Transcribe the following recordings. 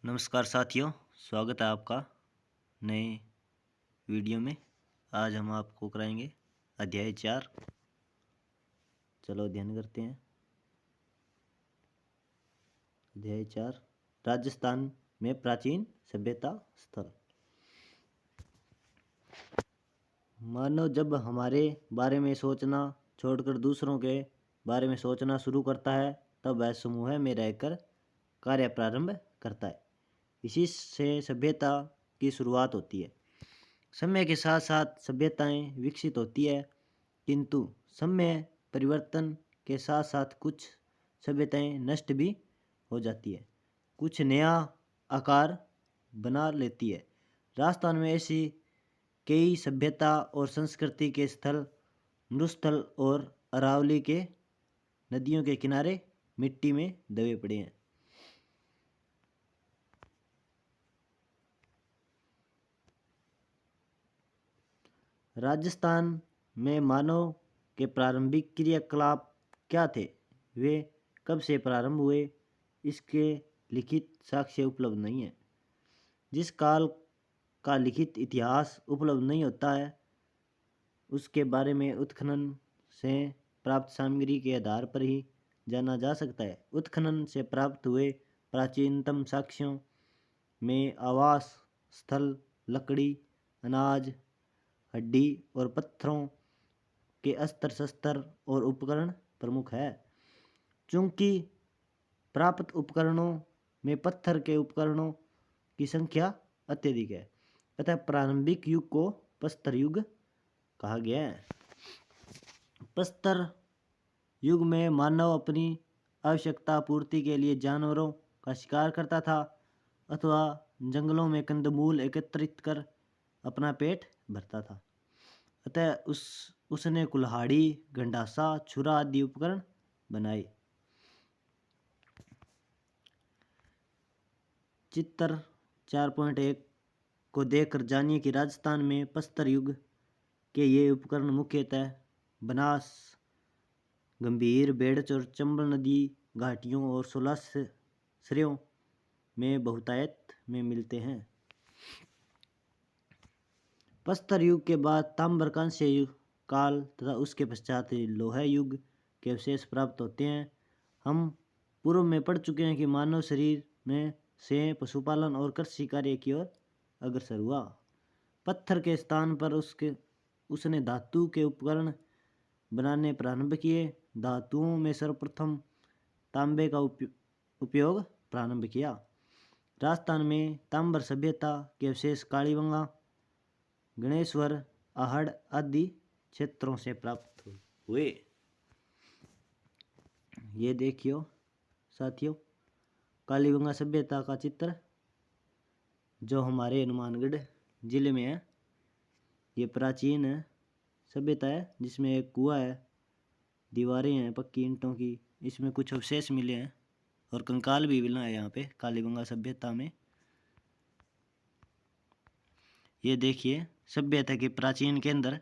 नमस्कार साथियों, स्वागत है आपका नए वीडियो में। आज हम आपको कराएंगे अध्याय 4। चलो अध्ययन करते हैं। अध्याय 4, राजस्थान में प्राचीन सभ्यता स्थल। मानव जब हमारे बारे में सोचना छोड़कर दूसरों के बारे में सोचना शुरू करता है, तब वह समूह में रहकर कार्य प्रारंभ करता है। इसी से सभ्यता की शुरुआत होती है। समय के साथ साथ सभ्यताएं विकसित होती है, किंतु समय परिवर्तन के साथ साथ कुछ सभ्यताएं नष्ट भी हो जाती है, कुछ नया आकार बना लेती है। राजस्थान में ऐसी कई सभ्यता और संस्कृति के स्थल मरुस्थल और अरावली के नदियों के किनारे मिट्टी में दबे पड़े हैं। राजस्थान में मानव के प्रारंभिक क्रियाकलाप क्या थे, वे कब से प्रारंभ हुए, इसके लिखित साक्ष्य उपलब्ध नहीं है। जिस काल का लिखित इतिहास उपलब्ध नहीं होता है, उसके बारे में उत्खनन से प्राप्त सामग्री के आधार पर ही जाना जा सकता है। उत्खनन से प्राप्त हुए प्राचीनतम साक्ष्यों में आवास स्थल, लकड़ी, अनाज, हड्डी और पत्थरों के अस्त्र शस्त्र और उपकरण प्रमुख है। चूंकि प्राप्त उपकरणों में पत्थर के उपकरणों की संख्या अत्यधिक है, अतः प्रारंभिक युग को प्रस्तर युग कहा गया है। प्रस्तर युग में मानव अपनी आवश्यकता पूर्ति के लिए जानवरों का शिकार करता था अथवा जंगलों में कंदमूल एकत्रित कर अपना पेट भरता था। अतः उसने कुल्हाड़ी, गंडासा, छुरा आदि उपकरण बनाए। चित्र 4.1 को देखकर जानिए कि राजस्थान में प्रस्तर युग के ये उपकरण मुख्यतः बनास, गंभीर, बेड़च और चंबल नदी घाटियों और 16 सरियों में बहुतायत में मिलते हैं। प्रस्तर युग के बाद ताम्र कांस्य युग काल तथा उसके पश्चात लोहा युग के अवशेष प्राप्त होते हैं। हम पूर्व में पढ़ चुके हैं कि मानव शरीर में से पशुपालन और कृषि कार्य की ओर अग्रसर हुआ। पत्थर के स्थान पर उसने धातु के उपकरण बनाने प्रारंभ किए। धातुओं में सर्वप्रथम तांबे का उपयोग प्रारंभ किया। राजस्थान में ताम्र सभ्यता के अवशेष कालीबंगा, गणेश्वर, आहड़ आदि क्षेत्रों से प्राप्त हुए। ये देखियो साथियों, कालीबंगा सभ्यता का चित्र जो हमारे हनुमानगढ़ जिले में है। ये प्राचीन सभ्यता है जिसमें एक कुआं है, दीवारें हैं पक्की ईंटों की, इसमें कुछ अवशेष मिले हैं और कंकाल भी मिला है यहाँ पे कालीबंगा सभ्यता में। ये देखिए सभ्यता के प्राचीन केंद्र,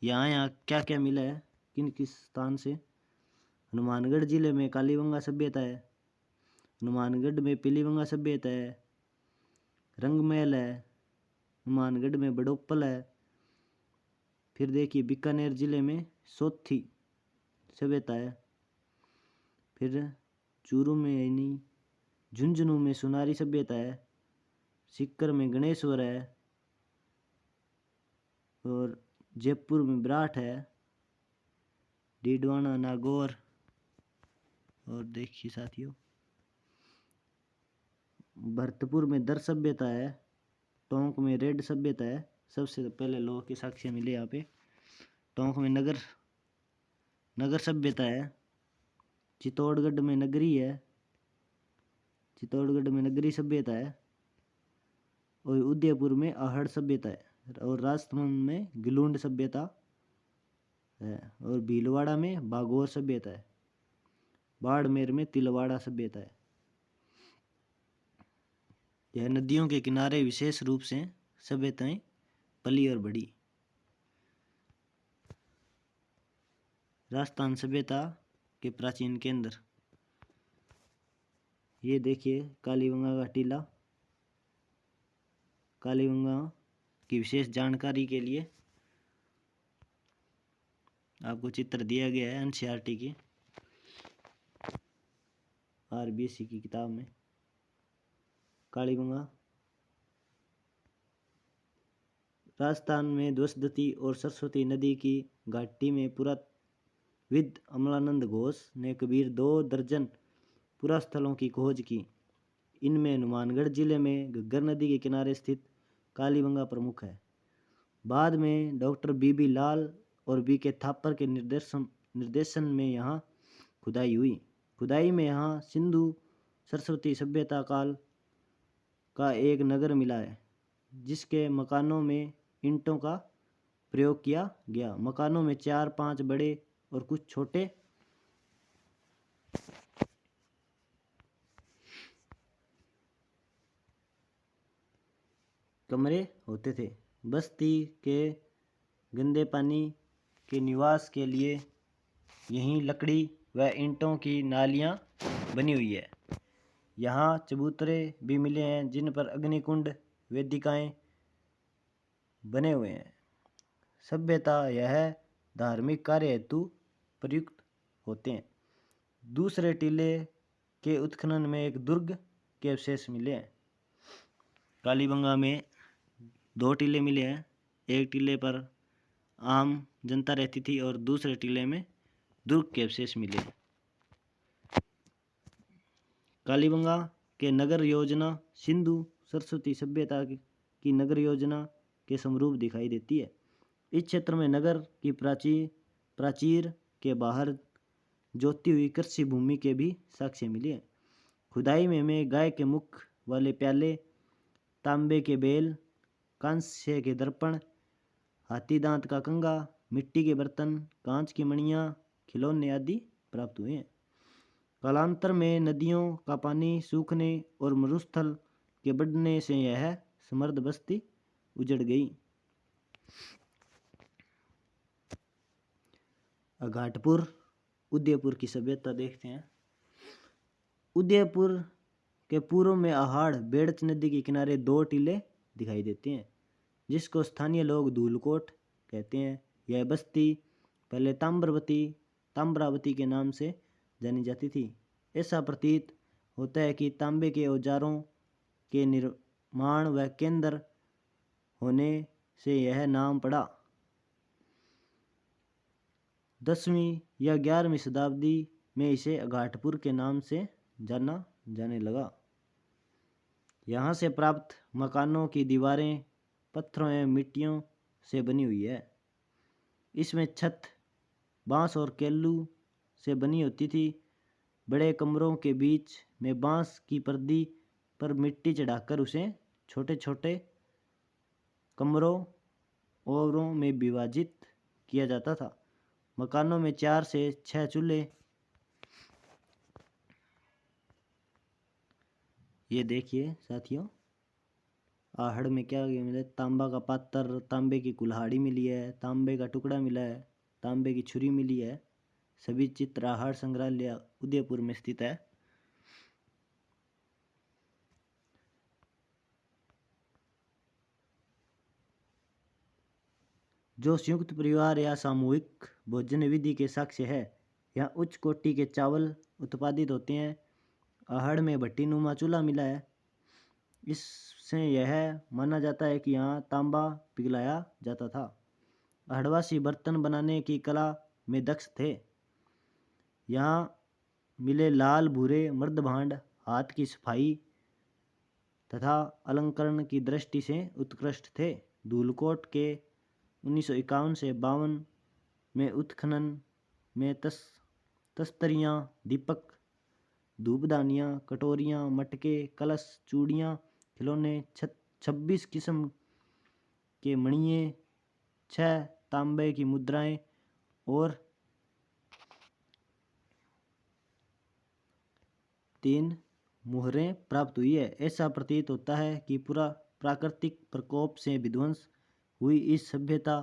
यहाँ क्या क्या मिला है, किन किस स्थान से। हनुमानगढ़ जिले में कालीबंगा सभ्यता है, हनुमानगढ़ में पीलीबंगा सभ्यता है, रंगमहल है, हनुमानगढ़ में बड़ोपल है। फिर देखिए बीकानेर जिले में सोथी सभ्यता है। फिर चूरू में यानी झुंझुनू में सुनारी सभ्यता है, सीकर में गणेश्वर है और जयपुर में विराट है, डीडवाना, नागौर। और देखिए साथियों भरतपुर में दर सभ्यता है, टोंक में रेड सभ्यता है। सबसे पहले लोह के साक्ष्य मिले यहाँ पे। टोंक में नगर सभ्यता है, चित्तौड़गढ़ में नगरी है, चित्तौड़गढ़ में नगरी सभ्यता है और उदयपुर में आहड़ सभ्यता है और राजस्थान में गिलूंड सभ्यता है और भीलवाड़ा में बागोर सभ्यता है, बाड़मेर में तिलवाड़ा सभ्यता है। यह नदियों के किनारे विशेष रूप से सभ्यताएं पली और बढ़ी। राजस्थान सभ्यता के प्राचीन केंद्र ये देखिए कालीबंगा का टीला। कालीबंगा की विशेष जानकारी के लिए आपको चित्र दिया गया है एनसीईआरटी की आरबीएससी की किताब में। कालीबंगा राजस्थान में द्वसदती और सरस्वती नदी की घाटी में पुरातत्वविद अमलानंद घोष ने करीब 2 दर्जन पुरास्थलों की खोज की। इनमें हनुमानगढ़ जिले में घग्गर नदी के किनारे स्थित कालीबंगा प्रमुख है। बाद में डॉक्टर बी लाल और के थापर के निर्देशन में यहाँ खुदाई हुई। खुदाई में यहाँ सिंधु सरस्वती सभ्यता काल का एक नगर मिला है, जिसके मकानों में ईंटों का प्रयोग किया गया। मकानों में 4-5 बड़े और कुछ छोटे कमरे होते थे। बस्ती के गंदे पानी के निवास के लिए यहीं लकड़ी व ईंटों की नालियाँ बनी हुई है। यहाँ चबूतरे भी मिले हैं जिन पर अग्निकुंड वेदिकाएं बने हुए हैं। सभ्यता यह धार्मिक कार्य हेतु प्रयुक्त होते हैं। दूसरे टीले के उत्खनन में एक दुर्ग के अवशेष मिले हैं। कालीबंगा में 2 टीले मिले हैं। एक टीले पर आम जनता रहती थी और दूसरे टीले में दुर्ग के अवशेष मिले हैं। कालीबंगा के नगर योजना सिंधु सरस्वती सभ्यता की नगर योजना के समरूप दिखाई देती है। इस क्षेत्र में नगर की प्राचीर के बाहर जोती हुई कृषि भूमि के भी साक्ष्य मिले हैं। खुदाई में हमें गाय के मुख वाले प्याले, तांबे के बेल, कांस्य के दर्पण, हाथी दांत का कंगा, मिट्टी के बर्तन, कांच की मणियाँ, खिलौने आदि प्राप्त हुए हैं। कालांतर में नदियों का पानी सूखने और मरुस्थल के बढ़ने से यह समृद्ध बस्ती उजड़ गई। घाटपुर उदयपुर की सभ्यता देखते हैं। उदयपुर के पूर्व में आहाड़ बेड़च नदी के किनारे 2 टीले दिखाई देते हैं, जिसको स्थानीय लोग धूलकोट कहते हैं। यह बस्ती पहले ताम्रावती के नाम से जानी जाती थी। ऐसा प्रतीत होता है कि तांबे के औजारों के निर्माण व केंद्र होने से यह नाम पड़ा। 10वीं या 11वीं शताब्दी में इसे घाटपुर के नाम से जाना जाने लगा। यहाँ से प्राप्त मकानों की दीवारें पत्थरों एवं मिट्टियों से बनी हुई है। इसमें छत बांस और केल्लू से बनी होती थी। बड़े कमरों के बीच में बांस की पर्दी पर मिट्टी चढ़ाकर उसे छोटे छोटे कमरों ओवरों में विभाजित किया जाता था। मकानों में 4 से 6 चूल्हे। ये देखिए साथियों, आहड़ में क्या मिला? तांबा का पात्र, तांबे की कुल्हाड़ी मिली है, तांबे का टुकड़ा मिला है, तांबे की छुरी मिली है। सभी चित्र आहड़ संग्रहालय उदयपुर में स्थित है। जो संयुक्त परिवार या सामूहिक भोजन विधि के साक्ष्य है। यहाँ उच्च कोटि के चावल उत्पादित होते हैं। आहड़ में भट्टी नुमा चूल्हा मिला है। इससे यह माना जाता है कि यहाँ तांबा पिघलाया जाता था। आहड़वासी बर्तन बनाने की कला में दक्ष थे। यहाँ मिले लाल भूरे मर्द भांड हाथ की सफाई तथा अलंकरण की दृष्टि से उत्कृष्ट थे। धूलकोट के 1951 से 52 में उत्खनन में तस्तरियाँ, दीपक, धूपदानियाँ, कटोरियाँ, मटके, कलश, चूड़ियाँ, खिलौने, 26 किस्म के मणिये, 6 तांबे की मुद्राएं और 3 मुहरें प्राप्त हुई है। ऐसा प्रतीत होता है कि पूरा प्राकृतिक प्रकोप से विध्वंस हुई इस सभ्यता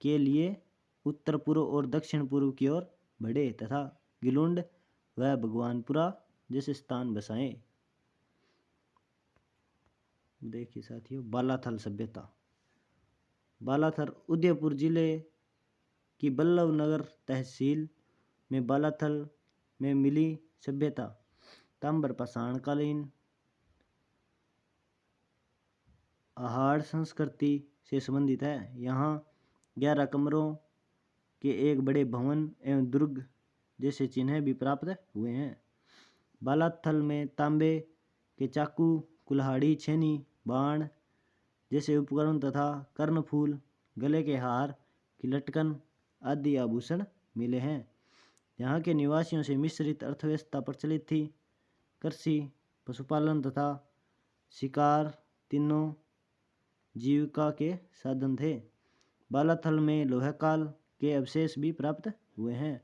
के लिए उत्तर पूर्व और दक्षिण पूर्व की ओर बढ़े तथा गिलुंड व भगवानपुरा जैसे स्थान बसाए। देखिए साथियों, बालाथल सभ्यता। बालाथल उदयपुर जिले की बल्लभ नगर तहसील में बालाथल में मिली सभ्यता ताम्र पाषाणकालीन आहार संस्कृति से संबंधित है। यहाँ 11 कमरों के एक बड़े भवन एवं दुर्ग जैसे चिन्ह भी प्राप्त हुए हैं। बालाथल में तांबे के चाकू, कुल्हाड़ी, छेनी, बाण जैसे उपकरण तथा कर्णफूल, गले के हार की लटकन आदि आभूषण मिले हैं। यहाँ के निवासियों से मिश्रित अर्थव्यवस्था प्रचलित थी। कृषि, पशुपालन तथा शिकार तीनों जीविका के साधन थे। बालाथल में लोहा काल के अवशेष भी प्राप्त हुए हैं।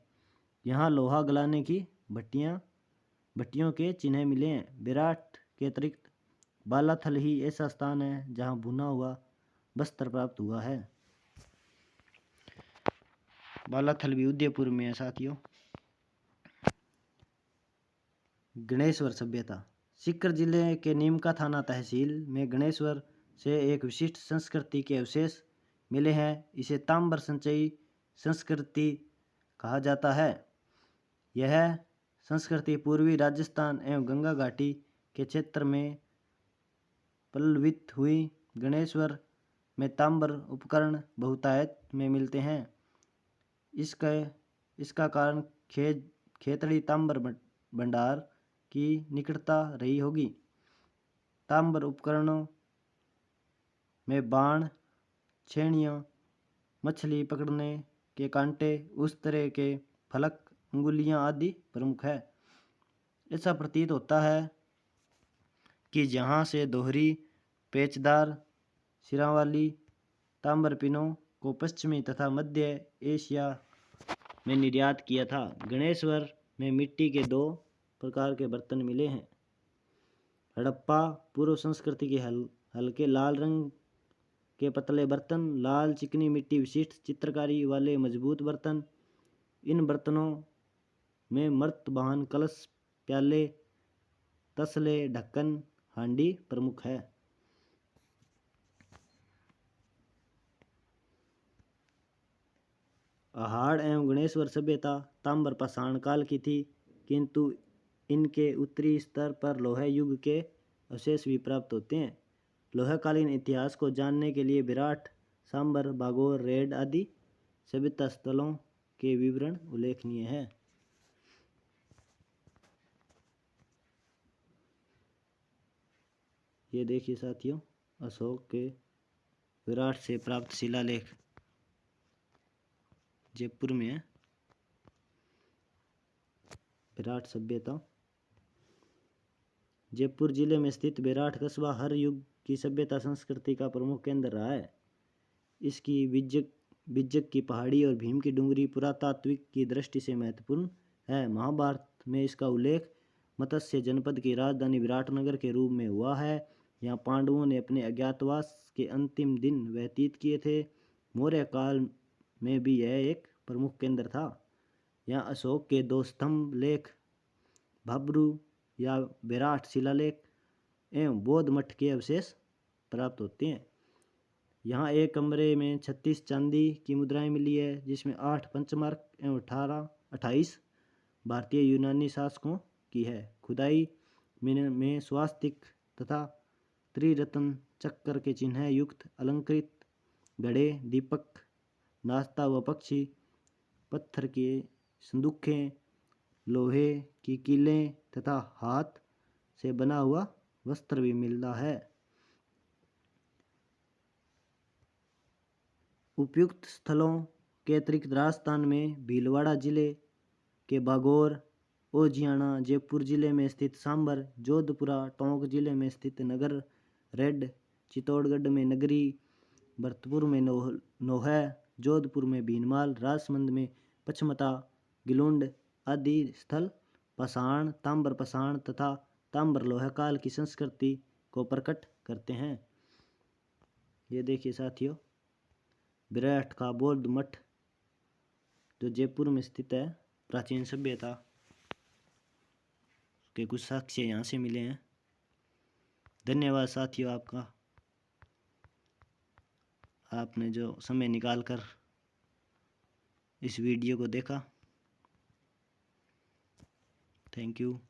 यहाँ लोहा गलाने की भट्टियों के चिन्ह मिले हैं। विराट के अतिरिक्त बालाथल ही ऐसा स्थान है जहाँ भुना हुआ वस्त्र प्राप्त हुआ है। बालाथल भी उदयपुर में है साथियों। गणेश्वर सभ्यता। सीकर जिले के नीमका थाना तहसील में गणेश्वर से एक विशिष्ट संस्कृति के अवशेष मिले हैं। इसे ताम्र संचयी संस्कृति कहा जाता है। यह संस्कृति पूर्वी राजस्थान एवं गंगा घाटी के क्षेत्र में पल्लवित हुई। गणेश्वर में ताम्र उपकरण बहुतायत में मिलते हैं। इसका कारण खेतड़ी ताम्र भंडार की निकटता रही होगी। ताम्र उपकरणों में बाण, छेड़ियाँ, मछली पकड़ने के कांटे, उस तरह के फलक, अंगुलियाँ आदि प्रमुख है। ऐसा प्रतीत होता है कि जहाँ से दोहरी पेचदार सिरों वाली ताम्र पिनों को पश्चिमी तथा मध्य एशिया में निर्यात किया था। गणेश्वर में मिट्टी के 2 प्रकार के बर्तन मिले हैं। हड़प्पा पूर्व संस्कृति के हल्के लाल रंग के पतले बर्तन, लाल चिकनी मिट्टी विशिष्ट चित्रकारी वाले मजबूत बर्तन। इन बर्तनों में मर्तबान, कलश, प्याले, तसले, ढक्कन, हांडी प्रमुख है। आहाड़ एवं गणेश्वर सभ्यता ताम्र पाषाण काल की थी, किंतु इनके उत्तरी स्तर पर लोहा युग के अवशेष भी प्राप्त होते हैं। लोहाकालीन इतिहास को जानने के लिए विराट, सांबर, बागोर, रेड आदि सभ्यता स्थलों के विवरण उल्लेखनीय है। ये देखिए साथियों, अशोक के विराट से प्राप्त शिलालेख जयपुर में है। विराट सभ्यता। जयपुर जिले में स्थित विराट कस्बा हर युग की सभ्यता संस्कृति का प्रमुख केंद्र रहा है। इसकी बिज्जक की पहाड़ी और भीम की डूंगरी पुरातात्विक की दृष्टि से महत्वपूर्ण है। महाभारत में इसका उल्लेख मत्स्य जनपद की राजधानी विराटनगर के रूप में हुआ है। यहाँ पांडवों ने अपने अज्ञातवास के अंतिम दिन व्यतीत किए थे। मौर्य काल में भी यह एक प्रमुख केंद्र था। यहाँ अशोक के 2 स्तंभ लेख, भाब्रू या विराट शिलालेख एवं बौद्ध मठ के अवशेष प्राप्त होते हैं। यहाँ एक कमरे में 36 चांदी की मुद्राएं मिली है, जिसमें 8 पंचमार्क एवं 28 भारतीय यूनानी शासकों की है। खुदाई में स्वास्तिक तथा त्रिरत्न चक्र के चिन्ह युक्त अलंकृत घड़े, दीपक, नाचता हुआ पक्षी, पत्थर के संदूखें, लोहे की कीलें तथा हाथ से बना हुआ वस्त्र भी मिलता है। उपयुक्त स्थलों के अतिरिक्त राजस्थान में भीलवाड़ा जिले के बागोर, ओजियाना, जयपुर जिले में स्थित सांबर, जोधपुरा, टोंक जिले में स्थित नगर, रेड, चित्तौड़गढ़ में नगरी, भरतपुर में नोहै, जोधपुर में भीनमाल, राजसमंद में पचमता, गिलुंड आदि स्थल पाषाण, ताम्र पाषाण तथा ताम्र लोहा काल की संस्कृति को प्रकट करते हैं। ये देखिए साथियों, विराट का बौद्ध मठ जो जयपुर में स्थित है, प्राचीन सभ्यता के कुछ साक्ष्य यहाँ से मिले हैं। धन्यवाद साथियों आपका, आपने जो समय निकाल कर इस वीडियो को देखा। Thank you.